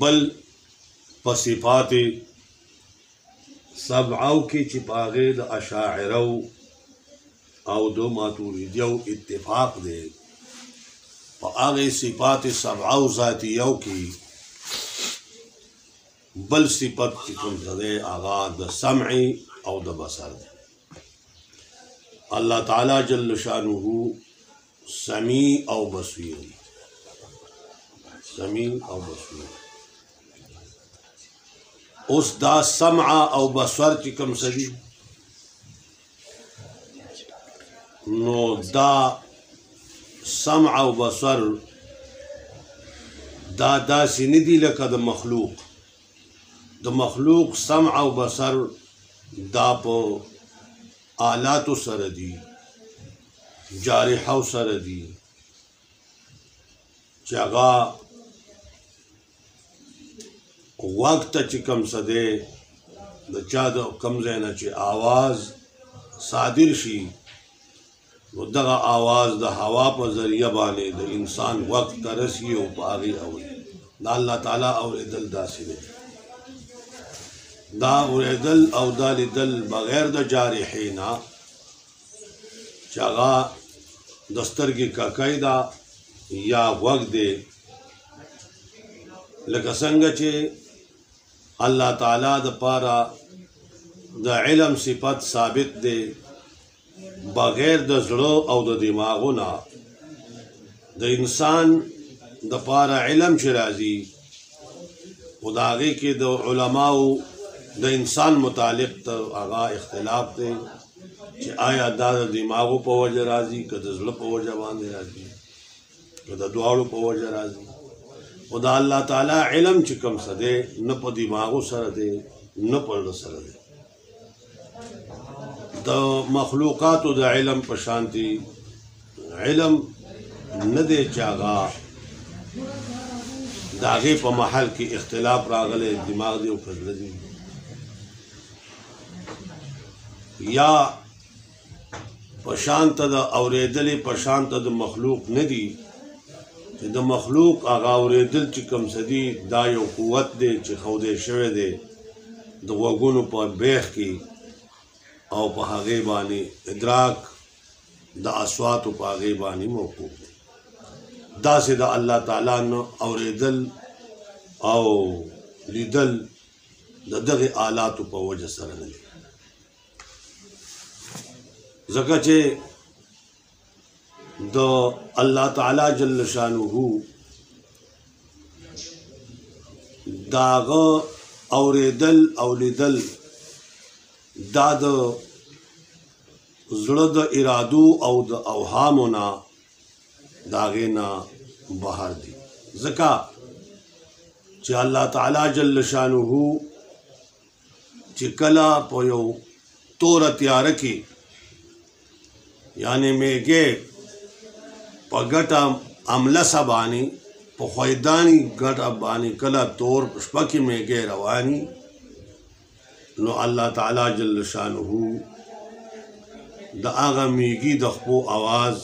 بل په صفات سبعو کې چې په هغې د اشاعرو او د ماتوریدیو اتفاق دی په هغې صفات سبعو ذاتیو کې بل صفت چې کوم څه دی هغه د سمع او د بصر دی الله تعالی جل شانه سمیع او بصیر دی سمیع او بصیر اوس دا سمع او بصر چې کوم څه دي نو دا سمع او بصر دا داسې نه دي لکه د مخلوق د مخلوق سمع او بصر دا په آلاتو سره دي جارحو سره دي چې هغه وقت چې کوم څه دی د چا د کوم ځای نه چې آواز صادر شي نو دغه آواز د هوا په ذریعه باندې د انسان وقت ته رسي او په هغې اوري دا الله تعالی اورېدل داسې دی دا اورېدل او دا لیدل بغیر د جارحې نه چې هغه د سترګې ککۍ ده یا غوږ دی لکه څنګه چې الله تعالی د پاره د علم صفت ثابت دی بغیر د زړه او د دماغونه د انسان د پاره علم چې راځي خو د هغې کې د علماو د انسان متعلق ته هغه اختلاف دی چې آیا دا د دماغو په وجه راځي که د زړه په وجه باندې راځي که د دواړو په وجه راځي خو د الله تعالی علم چې کوم څه دی نه په دماغو سره دی نه په زړه سره دی د مخلوقاتو د علم په شانتي علم نه دی چې هغه د هغې په محل کې اختلاف راغلی دماغ دی او که زړه دی یا په شانته د اورېدلې په شانته د مخلوق نه دي چې د مخلوق هغه اورېدل چې کوم څه دي دا یو قوت دی چې ښودی شوی دی د غوږونو په بیخ کې او په هغې باندې ادراک د اصواتو په هغې باندې موقوف دی داسې د الله تعالی نه اورېدل او لیدل د دغې آلاتو په وجه سره نه دي ځکه چې د الله تعالی جل شانه داغه اورېدل او لیدل دا د زړه د ارادو او د اوهامو نه د هغې نه بهر دي ځکه چې الله تعالی جل شانه چې کله په یو توره تیاره کې یعنی میږې په ګټه املسه باندې په خویداني ګټه باندې کله تور شپه کې میږې رواني نو الله تعالی جل شانه د هغه میږي د خپو آواز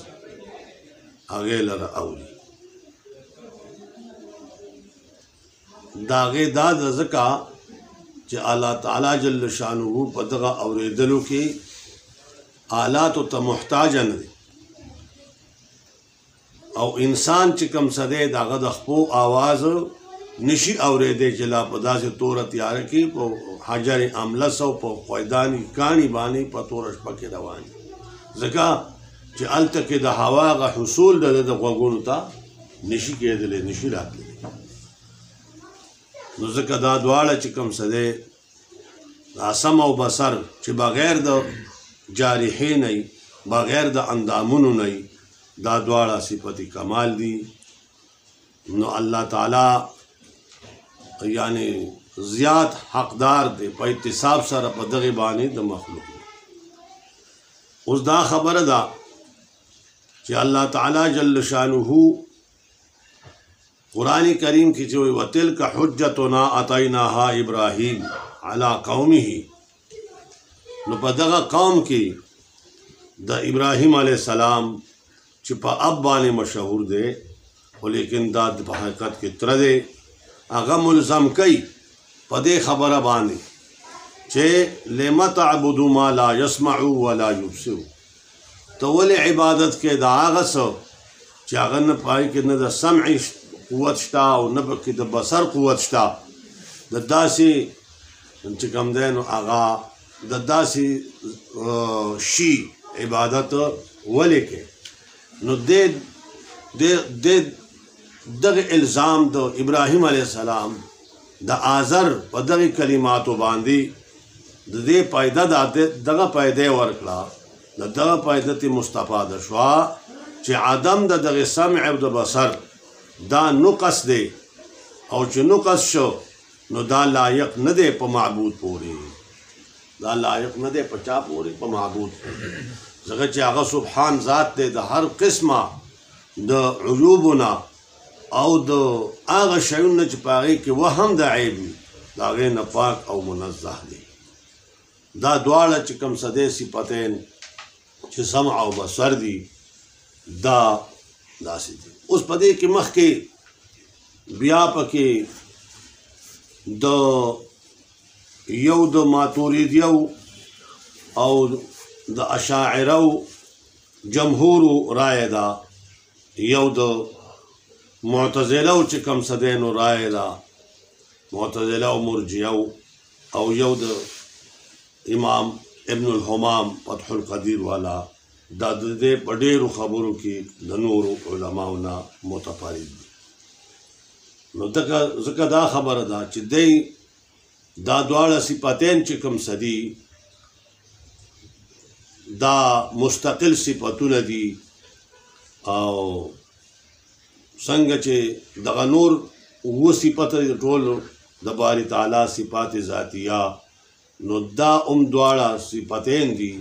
هغې لره اوري د هغې دا د ځکه چې الله تعالی جل شانه په دغه اورېدلو کې آلاتو ته محتاج نه دی او انسان چې کوم څه دی د هغه د خپو آواز نشي اورېدی چې لا په داسې توره تیاره کې په حجر املس او په خویداني کاڼي باندې په توره شپه کې روان ځکه چې هلته کې د هوا هغه حصول د غوږونو ته نشي کېدلی نشي راتلی نو ځکه دا دواړه چې کوم څه دی دا سم او بصر چې بغیر د جارحې نه بغیر د اندامونو نه دا دواړه صفت کمال دي نو الله تعالی یعنی زیات حقدار دی په اتصاب سره په دغې باندې د مخلوق اوس دا خبره ده چې الله تعالی جل شانه قرآن کریم کې چې وایي وتلک حجتنا اتیناها ابراهیم علی قومه نو په دغه قوم کې د ابراهیم علیه السلام چې په اب باندې مشهور دی خو لیکن دا په حقیقت کې تره دی هغه ملزم کوي په دې خبره باندې چې لم تعبدوا ما لا يسمع ولا يبصر. ته ولې عبادت کې د هغه څه چې هغه نه پای کې نه د سمع قوت شته او نه پکې د بصر قوت شته، د داسې چې کوم دی نو هغه د داسې شي عبادت ولې کې. نو دغه الزام د ابراهیم علیه السلام د آزر په دغه کلماتو باندې د دې پایده دغه پایده ورکړه، د دغه پایده ته مستفاده شوه چې عدم د دغه سمع او د بصر دا نقص دی، او چې نقص شو نو دا لایق نه دی په معبود پورې، دا لایق نه دی په چا پورې؟ په معبود پورې. ځکه چې هغه سبحان ذات دی د هر قسمه د عیوبونه او د هغه شیونه چې په هغې کې وهم د عیب وي د هغې نه پاک او منزه دی. دا دواړه چې کوم څه دی صفتین چې سمع او بصر دي دا داسې دي. اوس په دې کې مخکې بیا پکې د یو د ماتوریدیو او د اشاعرو جمهورو رایه ده، یو د معتزلو چې کوم څه دی نو رایه ده معتزله او مرجیو، او یو د امام ابن الحمام فتح القدیر والا دا د دې په ډېرو خبرو کې د نورو علماو نه متفرد دي. نو ځکه دا خبره ده چې دی دا دواړه صفتین چې کوم څه دي دا مستقل صفتونه دي، او څنګه چې دغه نور اووه صفته ټول د باري تعالی صفات ذاتیه، نو دا دواړه صفتین دي.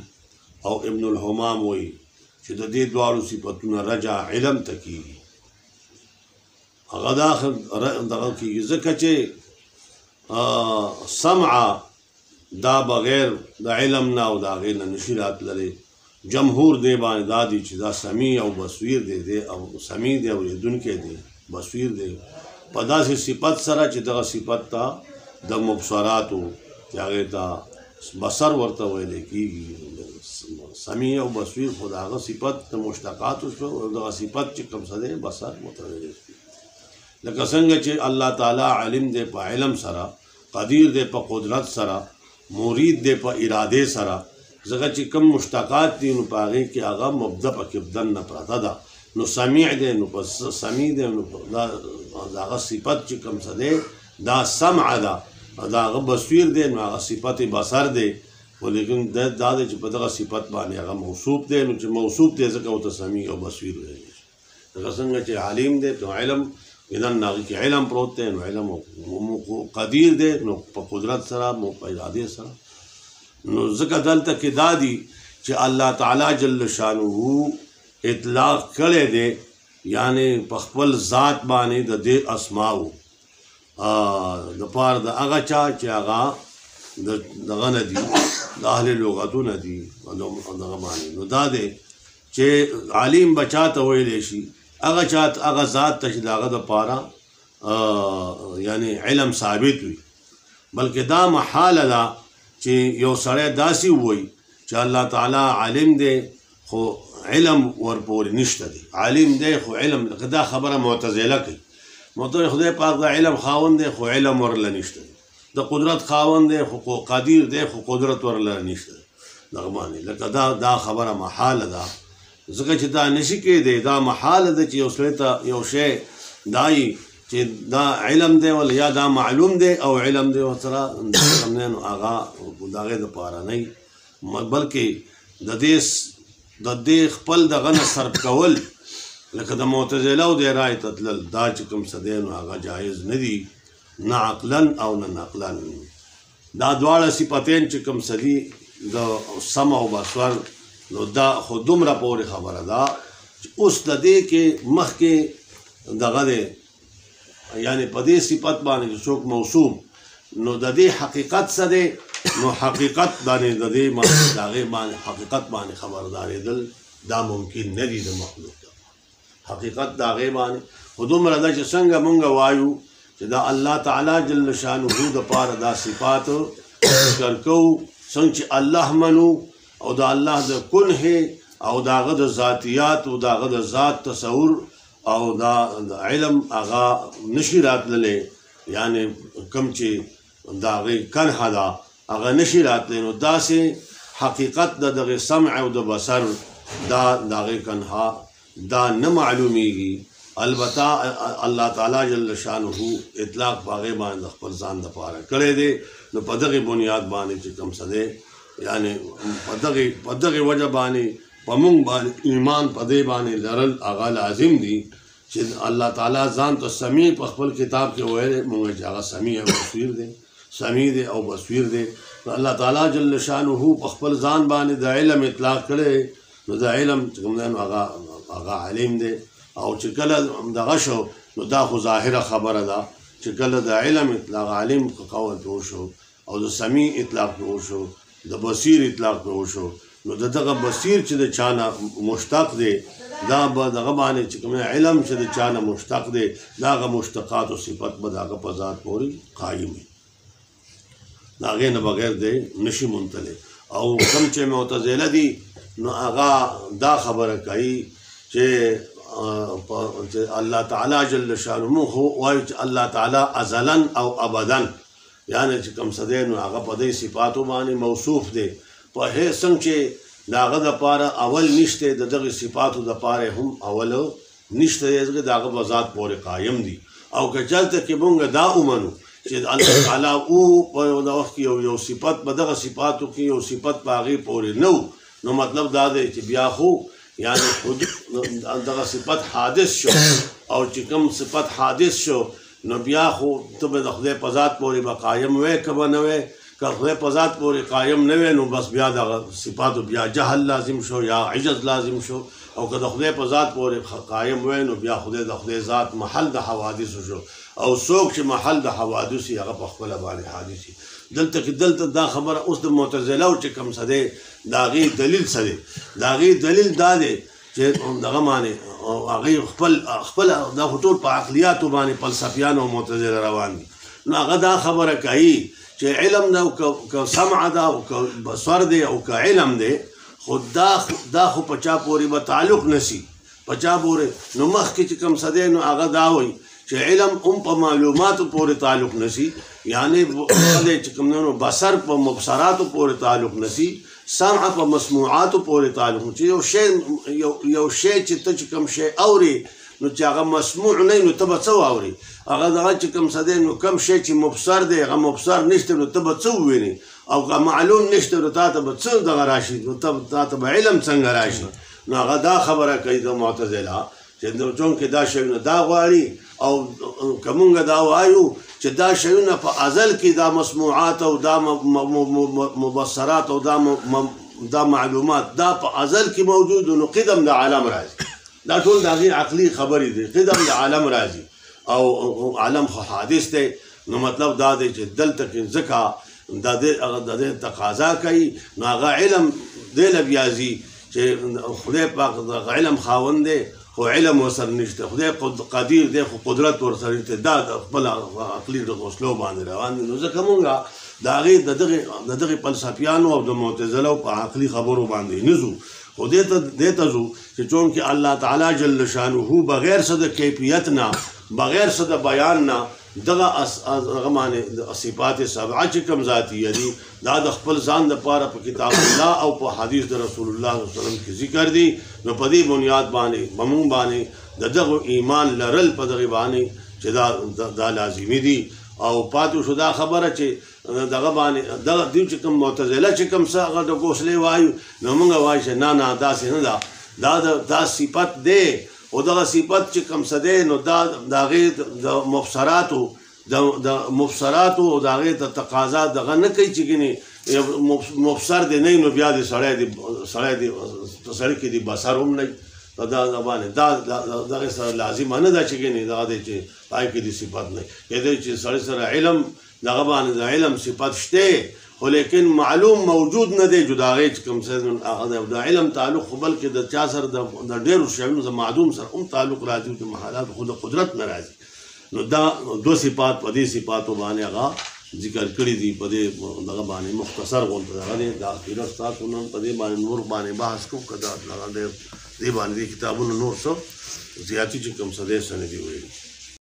او ابن الحمام وایي چې د دې دواړو صفتونه رجع علم ته کېږي، هغه دغه کېږي ځکه چې سمع دا بغیر د علم نه او د هغې نه نشي راتللی. جمهور دی باندې دا دي چې دا سمیع او بصیر دی او سمیع دی اورېدونکی دی، بصیر دی په داسې صفت سره چې دغه صفت ته د مبصراتو چې هغې ته بصر ورته ویلی کېږي. سمیع او بصیر خو د هغه صفت د مشتقاتو شو، او دغه صفت چې کوم څه دی بصر متویلی شي. لکه څنګه چې الله تعالی علم دی په علم سره، قدیر دی په قدرت سره، مرید دی په اراده سره. ځکه چې کوم مشتقات دي نو په هغې کې هغه مبدا پکې بدن نه پرته ده، نو سمیع دی نو په سمیع دی نو د هغه صفت چې کوم څه دی دا سمع ده، دا هغه بصیر دی نو هغه صفت بصر دی. خو لیکن دا دی چې په دغه صفت باندې هغه موصوف دی، نو چې موصوف دی ځکه ورته سمیع او بصیر ویلی شي. لکه څنګه چې علیم دی نو علم اذن هغې کې علم پروت دی، نو علم قدیر دی نو په قدرت سره په ارادې سره. نو ځکه دلته کې دا دي چې الله تعالی جل شانه اطلاق کړی دی، یعنی په خپل ذات باندې د دې اسماو د پاره د هغه چا چې هغه دغه نه دي د اهل لغتو نه دي دغه باندې. نو دا دی چې عالم بچا ته ویلی شي هغه ذات ته چې د هغه دپاره یعنی علم ثابت وي. بلکې دا محاله ده چې یو سړی داسې ووایي چې الله تعالی عالم دی خو علم ورپورې نشته دی، عالم دی خو علم، دا خبره معتزله کوي. معتزله خدای پاک د علم خاوند دی خو علم ورله نشته دی، د قدرت خاوند دی خو قدیر دی خو قدرت ورله نشته دی. دغه باندې لکه دا خبره محاله ده، ځکه چې دا نشي کېدی، دا محاله ده چې یو سړی ته یو شی دایي چې دا علم دی ولا یا دا معلوم دی او علم دی ورسره نو هغه د هغې دپاره نه وي، بلکې د دې خپل دغه نه صرف کول لکه د معتزله او د رایې ته تلل دا چې کوم څه دی نو هغه جایز نه دي، نه عقلا او نه نقلا. دا دواړه صفتین چې کوم څه دي د سمع او بصر، نو دا خو دومره پورې خبره ده چې اوس د دې کې مخکې دغه دی یعنی په دې صفت باندې چې څوک موصوف نو د دې حقیقت څه دی، نو حقیقت باندې د دې هغې باندې حقیقت باندې خبردارېدل دا ممکن نه دي د مخلوق حقیقت د هغې باندې. خو دومره ده چې څنګه مونږ وایو چې چې دا الله تعالی جل شانه د پاره دا صفات ذکر کو څنګه چې الله منو او دا الله د کنه او داغه د ذاتیات او داغه د ذات تصور او دا علم هغه نشي راتللې یعنی کم چې داغه کنه دا هغه نشي راتللی نو داسې حقیقت دغه سمع او د بصر دا داغه کنه دا نه معلومیږي البته الله تعالی جل شانه اطلاق باغې باندې خپل ځان د پاره کړی دی نو په دغه بنیاد باندې چې کوم څه دی یعنی په دغه وجه باندې په مونږ باندې ایمان په دې باندې لرل هغه لازم دي چې الله تعالی ځان ته سمیع په خپل کتاب کې ویل مونږ چې هغه سمیع او بصیر دی سمیع دی او بصیر دی الله تعالی جل شانه په خپل ځان باندې د علم اطلاق کړی نو د علم چې کوم دی هغه علیم دی او چې کله دغه شو نو دا خو ظاهره خبره ده چې کله د علم اطلاق عالم قول په وشو او د سمیع اطلاق په وشو د بصیر اطلاق په وشو نو دغه بصیر چې د چانه مشتق دی دا به دغه باندې چې کوم علم چې د چانه مشتق دی داغه مشتقات او صفت به دغه په ذات پورې قایم وي داغه نه بغیر دی نشي منتلی او کوم چې معتزله دي نو هغه دا خبره کوي چې الله تعالی جل شانه هو وایي چې الله تعالی ازلا او ابدا یعنی چې کوم څه دی نو هغه په دې صفاتو باندې موصوف دی په هیڅ څنګه چې داغه د پاره اول نشته دغه صفاتو د پاره هم اول نشته دغه په ذات پورې قایم دي او که چلته کې مونږ دا ومنو چې الله تعالی او په دا وخت یو صفت په دغه صفاتو کې یو صفت باغې پورې نو مطلب دا دی چې بیا خو یعنی دغه صفت حادث شو او چې کوم صفت حادث شو نو بیا خو ته به د خدای په ذات پورې به قایم وې که به نه وې که خدای په ذات پورې قایم نه وې نو بس بیا دغه صفاتو بیا جهل لازم شو یا عجز لازم شو او که د خدای په ذات پورې قایم وې نو بیا خدای د خدای ذات محل د حوادثو شو او څوک چې محل د حوادث یې هغه په خپله باندې حادث دلته دا خبره اوس د معتزله او چې کوم څه دی د هغې دلیل څه دی د هغې دلیل دا دی چې دغه باندې هغې خپل دا خو ټول په عقلیاتو باندې فلسفیان او معتزله روان دي نو هغه دا خبره کوي چې علم ده او که سمع ده او که بصر دی او که علم دی خو دا خو په چا پورې به تعلق نشي په چا پورې نو مخکې چې کوم څه دی نو هغه دا وایي چې علم هم په معلوماتو پورې تعلق نشي یعنی چې کوم نو بصر په مبصراتو پورې تعلق نشي سمع په مسموعاتو پورې تعلق نشي یو شی چې ته چې کوم شی اوري نو چې هغه مسموع نه نو ته به څه واوري هغه دغه چې کوم څه دی نو کوم شی چې مبصر دی هغه مبصر نشته نو ته به څه وویني او که معلوم نشته نو تا ته به څه دغه راشي نو تا ته به علم څنګه راشي نو هغه دا خبره کوي د معتزله چې چونکې دا شیونه دا غواړي او که مونږ دا وایو چې دا شیونه په ازل کې دا مسموعات او دا مبصرات او دا معلومات دا په ازل کې موجود نو قدم د عالم راځي دا ټول د هغې عقلي خبرې دي قدم د عالم راځي او عالم خو حادث دی نو مطلب دا دی چې دلته کې ځکه د دې تقاضا کوي نو هغه علم دې له بیا ځي چې خدای پاک د علم خاوند دی خو علم ورسره نشته خدای قدیر دی خو قدرت ورسره نشته دا د خپل عقلي د غوسلو باندې روان دي نو ځکه مونږ د هغې د دغې فلسفیانو او د معتزلو په عقلي خبرو باندې نه ځو خو دې ته ځو چې چونکې الله تعالی جل شانه بغیر څه د کیفیت نه بغیر څه د بیان نه دغه باندې صفات سبعه چې کوم ذاتیه دي دا د خپل ځان دپاره په کتاب الله او په حدیث د رسول الله صلی الله علیه وسلم کې ذکر دي نو په دې بنیاد باندې بمون باندې د دغه ایمان لرل په دغه باندې چې دا لازمي دي او پاتې شو دا خبره چې دغه باندې دغه دوی چې کوم معتزله چې کوم څه هغه د ګوسلې وایو نو موږ وایو چې نه داسې نه ده دا صفت دی او دغه صفت چې کوم څه دی نو دا د هغې د مبصراتو او د هغې د تقاضا دغه نه کوي چې ګینې مبصر دی نه نو بیا د سړی کې د بصر هم نه دا باندې دغه سره لازمه نه ده چې ګینې دغه دی چې پای کې د صفت نه کېدای چې سړی سره علم دغه باندې د علم صفت شته خو لیکن معلوم موجود نه دی جدا هغې چې کوم څه د علم تعلق خو بلکې د چا سره د ډېرو شیانو د معدوم سره هم تعلق راځي د محالات خو د قدرت نه راځي نو دا دو صفات په دې صفاتو باندې هغه ذکر کړي دي په دې دغه باندې مختصر غونډه دغه دی د اخرت تاسو نن په دې باندې نور باندې بحث کوو که دا دغه دې باندې کتابونو نور څه زیاتې چې کوم څه دی څه نه دي ویلي